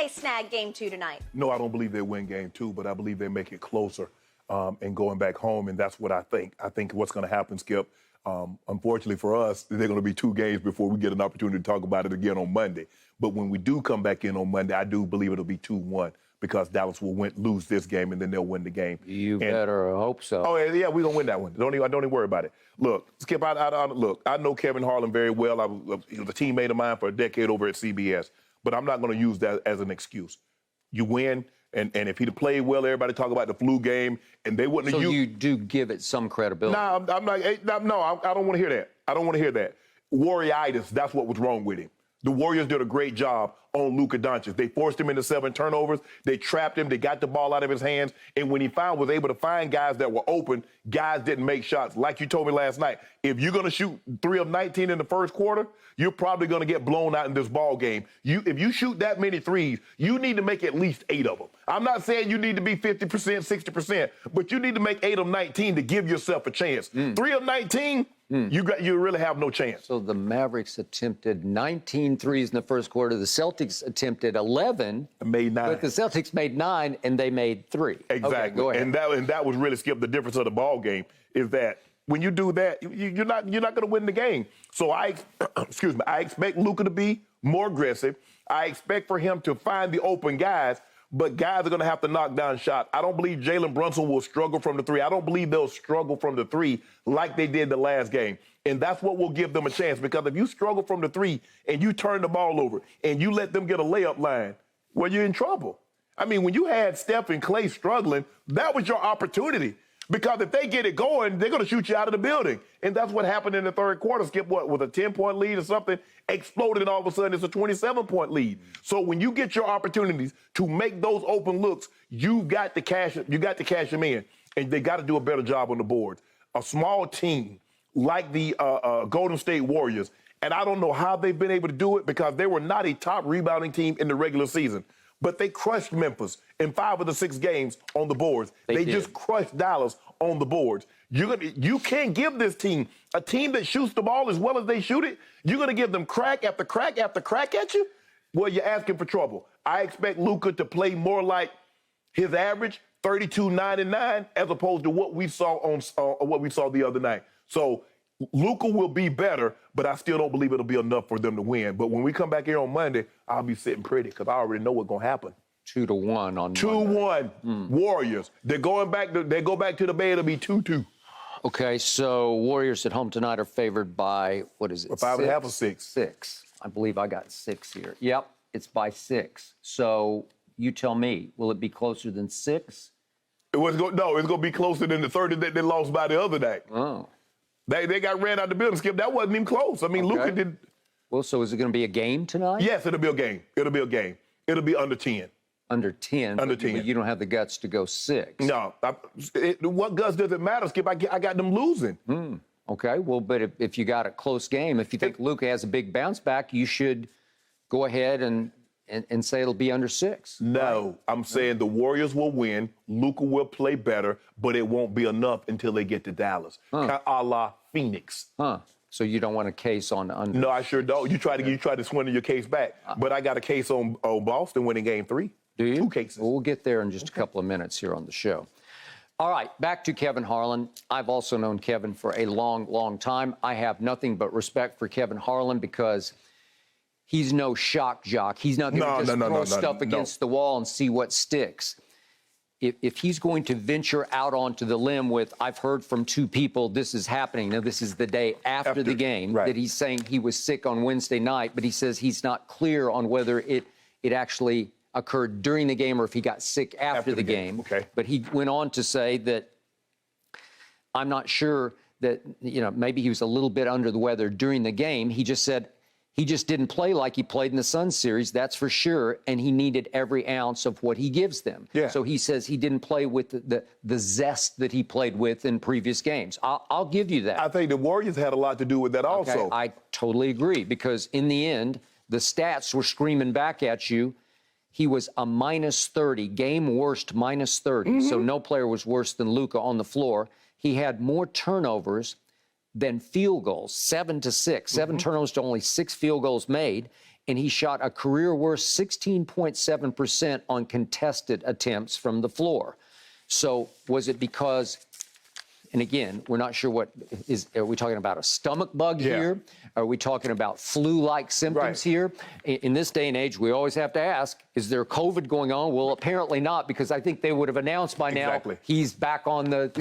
they snag game 2 tonight? No, I don't believe they win game 2, but I believe they make it closer and going back home, and that's what I think. I think what's going to happen, Skip, unfortunately for us, they're going to be 2 games before we get an opportunity to talk about it again on Monday. But when we do come back in on Monday, I do believe it'll be 2-1 because Dallas will lose this game, and then they'll win the game. You better hope so. Oh, yeah, we're going to win that one. Don't even worry about it. Look, Skip, I know Kevin Harlan very well. He was a teammate of mine for a decade over at CBS, but I'm not going to use that as an excuse. You win, and if he'd have played well, everybody talk about the flu game, and they wouldn't have used. So you do give it some credibility? No, I'm not. No, I don't want to hear that. I don't want to hear that. Warrioritis, that's what was wrong with him. The Warriors did a great job on Luka Dončić. They forced him into 7 turnovers. They trapped him. They got the ball out of his hands. And when he was able to find guys that were open, guys didn't make shots. Like you told me last night, if you're going to shoot 3 of 19 in the first quarter, you're probably going to get blown out in this ball game. If you shoot that many threes, you need to make at least 8 of them. I'm not saying you need to be 50%, 60%, but you need to make 8 of 19 to give yourself a chance. 3 of 19, you really have no chance. So the Mavericks attempted 19 threes in the first quarter. The Celtics attempted 11. Made 9. But the Celtics made 9, and they made 3. Exactly. Okay, go ahead. And that was really, Skip, the difference of the ball game is that when you do that, you're not going to win the game. So I expect Luka to be more aggressive. I expect for him to find the open guys, but guys are going to have to knock down shots. I don't believe Jalen Brunson will struggle from the 3. I don't believe they'll struggle from the 3 like they did the last game. And that's what will give them a chance, because if you struggle from the 3 and you turn the ball over and you let them get a layup line, well, you're in trouble. I mean, when you had Steph and Klay struggling, that was your opportunity. Because if they get it going, they're going to shoot you out of the building. And that's what happened in the third quarter. Skip, with a 10-point lead or something, exploded, and all of a sudden it's a 27-point lead. So when you get your opportunities to make those open looks, you got to cash them in. And they got to do a better job on the boards. A small team like the Golden State Warriors, and I don't know how they've been able to do it, because they were not a top rebounding team in the regular season. But they crushed Memphis in 5 of the 6 games on the boards. They just crushed Dallas on the boards. You can't give this team, a team that shoots the ball as well as they shoot it, you're going to give them crack after crack after crack at you? Well, you're asking for trouble. I expect Luka to play more like his average, 32, 9, and 9, as opposed to what we saw the other night. So Luka will be better, but I still don't believe it'll be enough for them to win. But when we come back here on Monday, I'll be sitting pretty, because I already know what's going to happen. 2-1 on 2-1 Warriors. They go back to the Bay. It'll be 2-2. Okay, so Warriors at home tonight are favored by, what is it? 5.5 or 6. 6. I believe I got 6 here. Yep, it's by 6. So you tell me, will it be closer than 6? It's going to be closer than the 30 that they lost by the other night. Oh. They got ran out the building, Skip. That wasn't even close. I mean, Luka did. Well, so is it going to be a game tonight? Yes, it'll be a game. It'll be under 10. Under 10? Under 10. But you don't have the guts to go 6. No. What guts does it matter, Skip? I got them losing. Okay, well, but if you got a close game, if you think Luka has a big bounce back, you should go ahead and say it'll be under 6. No, right? I'm saying the Warriors will win. Luka will play better, but it won't be enough until they get to Dallas. A la Phoenix. So you don't want a case on under? No, I sure don't. You try to swindle your case back. But I got a case on Boston winning game 3. Do you? 2 cases. Well, we'll get there in just a couple of minutes here on the show. All right, back to Kevin Harlan. I've also known Kevin for a long, long time. I have nothing but respect for Kevin Harlan, because he's no shock jock. He's not going to throw stuff against the wall and see what sticks. If he's going to venture out onto the limb with, I've heard from 2 people this is happening. Now, this is the day after the game, that he's saying he was sick on Wednesday night, but he says he's not clear on whether it actually occurred during the game or if he got sick after the game. Okay. But he went on to say that I'm not sure that, maybe he was a little bit under the weather during the game. He just said he just didn't play like he played in the Sun series, that's for sure, and he needed every ounce of what he gives them. Yeah. So he says he didn't play with the zest that he played with in previous games. I'll give you that. I think the Warriors had a lot to do with that also. Okay, I totally agree, because in the end, the stats were screaming back at you. He was a -30, game worst -30. So no player was worse than Luka on the floor. He had more turnovers than field goals, 7 to 6. 7 turnovers to only 6 field goals made. and he shot a career-worst 16.7% on contested attempts from the floor. So was it because, and again, we're not sure are we talking about a stomach bug here? Are we talking about flu-like symptoms here? In this day and age, we always have to ask, is there COVID going on? Well, apparently not, because I think they would have announced by now he's back on the,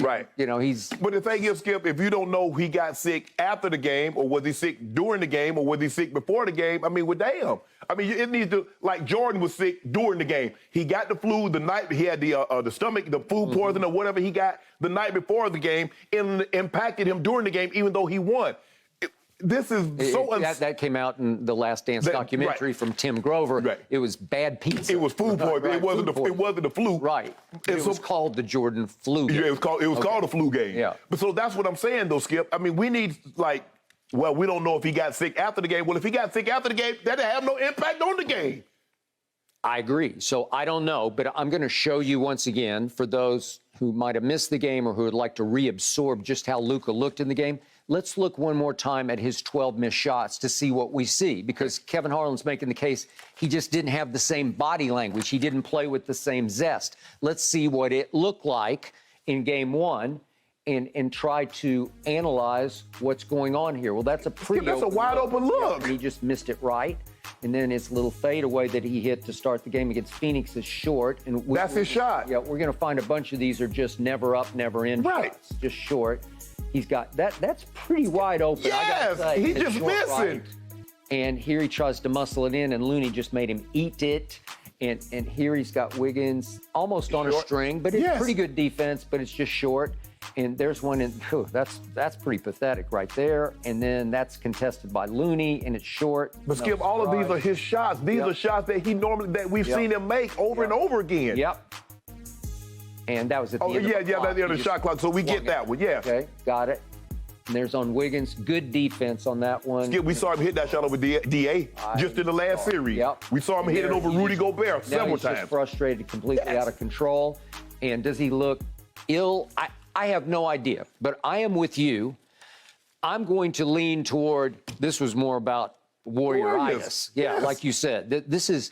he's... But the thing is, Skip, if you don't know he got sick after the game, or was he sick during the game, or was he sick before the game, I mean, well, damn. I mean, it needs to, like Jordan was sick during the game. He got the flu the night, he had the stomach, the food poison or whatever he got the night before the game, and impacted him during the game, even though he won. This is that came out in the Last Dance documentary from Tim Grover. It was bad pizza. It was food poison. It wasn't the flu. Right. It was called the Jordan flu game. Yeah, it was called the flu game. Yeah. But so that's what I'm saying, though, Skip. I mean, we need, like, well, we don't know if he got sick after the game. Well, if he got sick after the game, that'd have no impact on the game. I agree. So I don't know, but I'm going to show you once again, for those who might have missed the game or who would like to reabsorb just how Luka looked in the game. Let's look one more time at his 12 missed shots to see what we see, because Kevin Harlan's making the case he just didn't have the same body language. He didn't play with the same zest. Let's see what it looked like in game one and try to analyze what's going on here. Well, that's a pretty that's a wide open look. And he just missed it right. And then his little fadeaway that he hit to start the game against Phoenix is short. And that's his shot. Yeah, we're going to find a bunch of these are just never up, never in shots, just short. He's got that. That's pretty wide open. Yes, he's just missing. Right. And here he tries to muscle it in, and Looney just made him eat it. And here he's got Wiggins almost on a string, but it's pretty good defense, but it's just short. And there's one in, that's pretty pathetic right there. And then that's contested by Looney, and it's short. But Skip, all of these are his shots. These are shots that we've seen him make over and over again. And that was at the end of the clock. That's the end of the shot clock. So we get that one, Okay, got it. And there's on Wiggins. Good defense on that one. Skip, we saw him hit that shot over DA just in the last series. We saw him hit it over Rudy Gobert several times. Just frustrated, completely out of control. And does he look ill? I have no idea, but I am with you. I'm going to lean toward this was more about Warrior-itis. Like you said. This is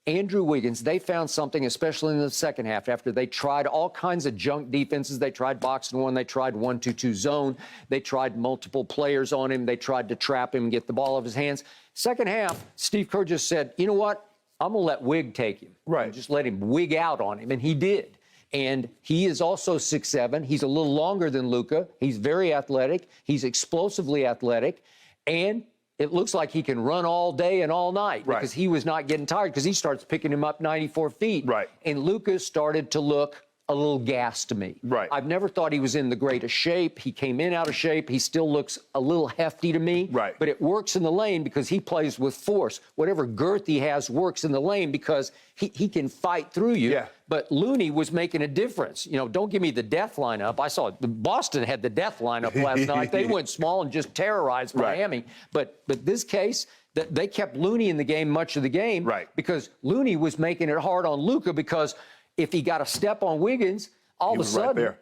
Andrew Wiggins. They found something, especially in the second half, after they tried all kinds of junk defenses. They tried box and one. They tried 1-2-2 zone. They tried multiple players on him. They tried to trap him and get the ball out of his hands. Second half, Steve Kerr just said, you know what? I'm going to let Wig take him. Just let him wig out on him. And he did. And he is also 6'7". He's a little longer than Luka. He's very athletic. He's explosively athletic. And it looks like he can run all day and all night because he was not getting tired because he starts picking him up 94 feet. And Luka started to look a little gassed to me. I've never thought he was in the greatest shape. He came in out of shape. He still looks a little hefty to me. But it works in the lane because he plays with force. Whatever girth he has works in the lane because he can fight through you. But Looney was making a difference. You know, don't give me the death lineup. I saw Boston had the death lineup last night. They went small and just terrorized Miami. But this case, they kept Looney in the game much of the game because Looney was making it hard on Luka because if he got a step on Wiggins, all of a sudden,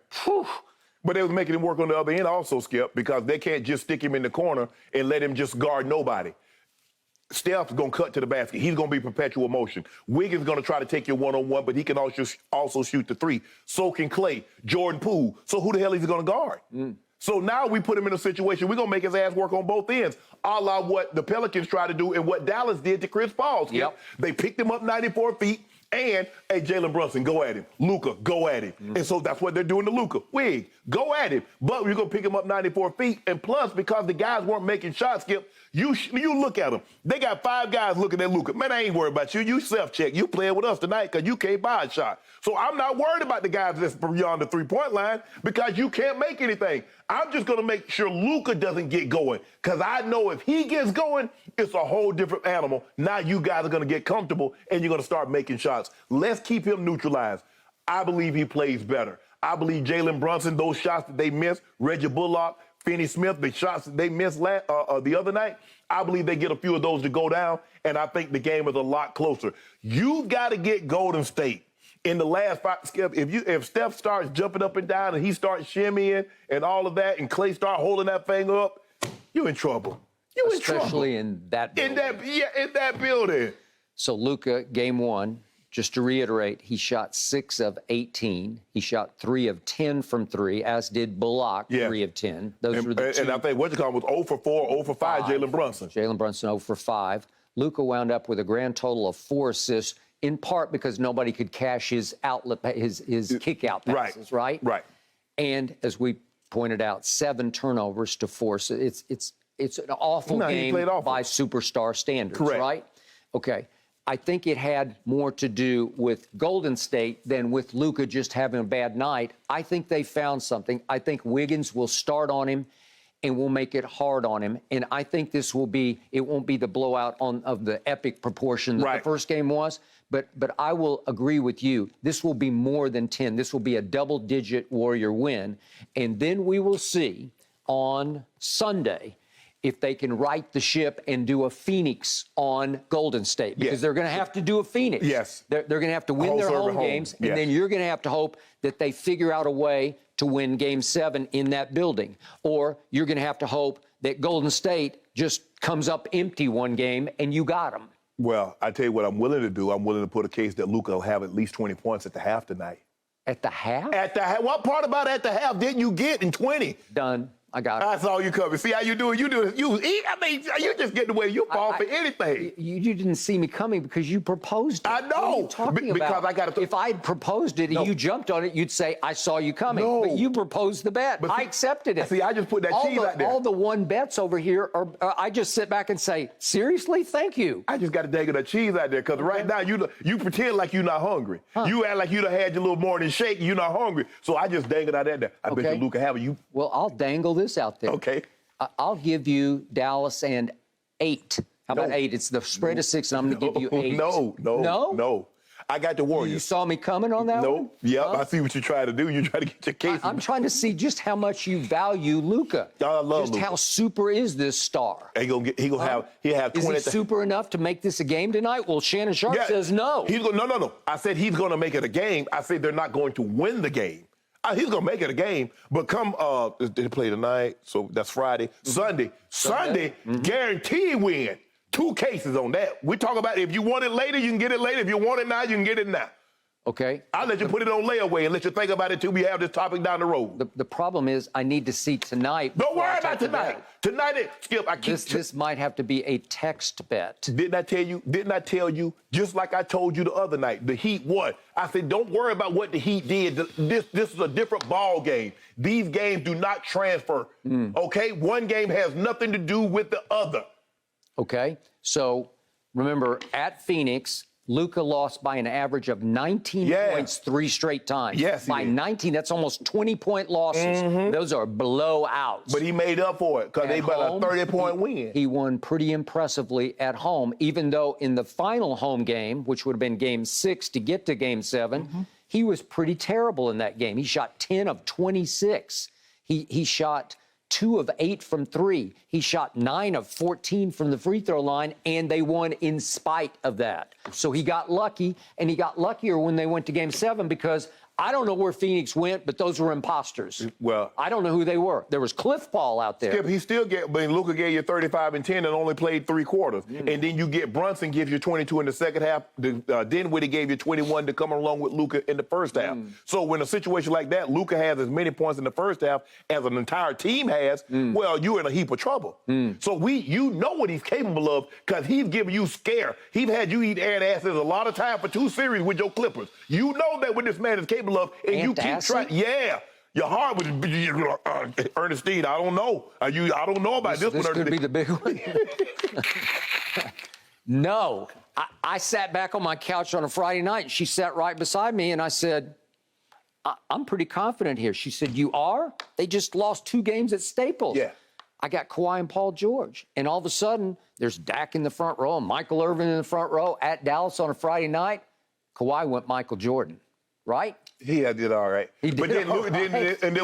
But they was making him work on the other end also, Skip, because they can't just stick him in the corner and let him just guard nobody. Steph's going to cut to the basket. He's going to be perpetual motion. Wiggins going to try to take you one-on-one, but he can also shoot the three. So can Clay, Jordan Poole. So who the hell is he going to guard? So now we put him in a situation, we're going to make his ass work on both ends, a la what the Pelicans tried to do and what Dallas did to Chris Paul, Skip. They picked him up 94 feet. And, hey, Jalen Brunson, go at him. Luka, go at him. And so that's what they're doing to Luka. Wig, go at him. But you're going to pick him up 94 feet. And plus, because the guys weren't making shots, Skip, you look at them. They got 5 guys looking at Luka. Man, I ain't worried about you. You self-check. You playing with us tonight because you can't buy a shot. So I'm not worried about the guys that's beyond the three-point line because you can't make anything. I'm just going to make sure Luka doesn't get going because I know if he gets going, it's a whole different animal. Now you guys are going to get comfortable and you're going to start making shots. Let's keep him neutralized. I believe he plays better. I believe Jalen Brunson, those shots that they missed, Reggie Bullock, Finney Smith, the shots that they missed the other night, I believe they get a few of those to go down, and I think the game is a lot closer. You've got to get Golden State. In the last 5, Skip, if Steph starts jumping up and down and he starts shimmying and all of that and Clay start holding that thing up, you're in trouble. You in especially trouble. in that building. In that building. So Luka, game one, just to reiterate, he shot 6 of 18. He shot 3 of 10 from 3, as did Bullock, 3 of 10. Those were the two. And I think was 0 for 4, 0 for 5, Jalen Brunson. Jalen Brunson 0 for 5. Luka wound up with a grand total of 4 assists, in part because nobody could cash his kick-out passes, right? Right. And as we pointed out, 7 turnovers to force. It's an awful game by superstar standards, right? Okay. I think it had more to do with Golden State than with Luka just having a bad night. I think they found something. I think Wiggins will start on him and will make it hard on him. And I think it won't be the blowout of the epic proportion that the first game was. But I will agree with you. This will be more than 10. This will be a double-digit Warrior win. And then we will see on Sunday if they can right the ship and do a Phoenix on Golden State. Because they're going to have to do a Phoenix. Yes. They're going to have to win their home games. And then you're going to have to hope that they figure out a way to win Game 7 in that building. Or you're going to have to hope that Golden State just comes up empty one game and you got them. Well, I tell you what I'm willing to do. I'm willing to put a case that Luka will have at least 20 points at the half tonight. At the half? At the half. What part about at the half didn't you get in 20? Done. I got it. I saw you coming. See how you do it? You just get the way you fall for anything. You didn't see me coming because you proposed it. I know. What are you talking because about? If I had proposed it and you jumped on it, you'd say, I saw you coming. No. But you proposed the bet. I accepted it. See, I just put that cheese out there. All the one bets over here, I just sit back and say, seriously? Thank you. I just got to dangle that cheese out there because right now you pretend like you're not hungry. You act like you done had your little morning shake and you're not hungry. So I just dangle that out there. I bet you Luka have it. Well, I'll dangle this out there. Okay. I'll give you Dallas and 8. How about 8? It's the spread of 6, and I'm going to give you 8. No. I got the Warriors. You saw me coming on that one? Yep, I see what you're trying to do. You're trying to get your case. I'm trying to see just how much you value Luka. I love just Luka. How super is this star? He'll have 20. Is he super enough to make this a game tonight? Well, Shannon Sharpe says no. No. I said he's going to make it a game. I said they're not going to win the game. He's going to make it a game, but come, they play tonight, so that's Friday. Sunday, guaranteed win. 2 cases on that. We talk about if you want it later, you can get it later. If you want it now, you can get it now. Okay. I'll let you put it on layaway and let you think about it till we have this topic down the road. The problem is I need to see tonight. Don't worry about tonight. Tonight, Skip, this might have to be a text bet. Didn't I tell you, just like I told you the other night, the Heat won. I said, don't worry about what the Heat did. This is a different ball game. These games do not transfer, okay? One game has nothing to do with the other. Okay, so remember, at Phoenix, Luka lost by an average of 19 points 3 straight times. Yes, by 19, that's almost 20-point losses. Those are blowouts. But he made up for it because they got a 30-point win. He won pretty impressively at home, even though in the final home game, which would have been Game 6 to get to Game 7, he was pretty terrible in that game. He shot 10 of 26. He shot 2 of 8 from 3. He shot 9 of 14 from the free throw line, and they won in spite of that. So he got lucky, and he got luckier when they went to Game 7 because I don't know where Phoenix went, but those were imposters. Well, I don't know who they were. There was Cliff Paul out there. Skip, he still but Luka gave you 35 and 10 and only played 3 quarters. And then you get Brunson gives you 22 in the second half. Dinwiddie gave you 21 to come along with Luka in the first half. So when a situation like that, Luka has as many points in the first half as an entire team has, well, you're in a heap of trouble. So you know what he's capable of because he's giving you scare. He's had you eat air and asses a lot of time for 2 series with your Clippers. You know that what this man is capable of, and you keep trying. Yeah. Your heart was Ernestine. I don't know. I don't know about this one. This could be the big one. No. I sat back on my couch on a Friday night, and she sat right beside me, and I said, I'm pretty confident here. She said, you are? They just lost 2 games at Staples. Yeah. I got Kawhi and Paul George. And all of a sudden, there's Dak in the front row and Michael Irvin in the front row at Dallas on a Friday night. Kawhi went Michael Jordan, right? He did all right. But then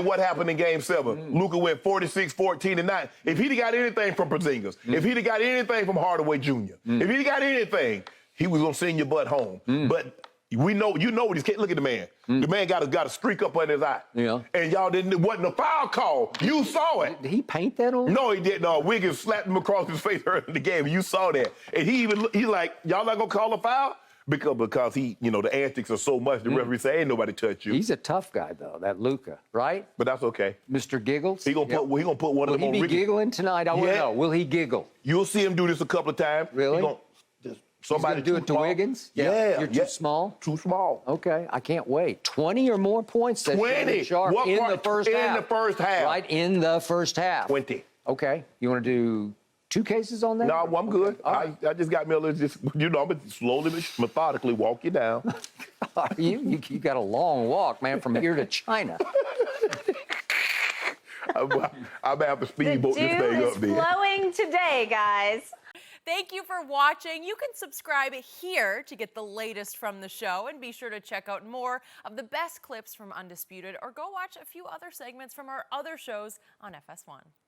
what happened in Game 7? Luka went 46, 14, and 9. If he'd got anything from Porzingis, if he'd got anything from Hardaway Jr., if he'd got anything, he was going to send your butt home. But We know, you know what he's. Look at the man. The man got a streak up under his eye. Yeah. And y'all didn't. It wasn't a foul call. You saw it. Did he paint that on? No, he didn't. No, Wiggins slapped him across his face early in the game. You saw that. And he's like, y'all not gonna call a foul? Because he, the antics are so much, the referee say, ain't nobody touch you. He's a tough guy, though, that Luka, right? But that's okay. Mr. Giggles? He gonna put one of them on Will he be Ricky. giggling tonight? I want to know. Will he giggle? You'll see him do this a couple of times. Really? Somebody do it to small. Wiggins? Yeah. You're too small? Too small. Okay, I can't wait. 20 or more points. 20. Sharpe What in part? the first half. In the first half. Right, in the first half. 20. Okay. You want to do 2 cases on that? No, I'm good. All right. I just got me a little, I'm gonna slowly, methodically walk you down. you got a long walk, man, from here to China. I'm gonna have to speedboat this thing The up dew is there. flowing today, guys. Thank you for watching. You can subscribe here to get the latest from the show, and be sure to check out more of the best clips from Undisputed, or go watch a few other segments from our other shows on FS1.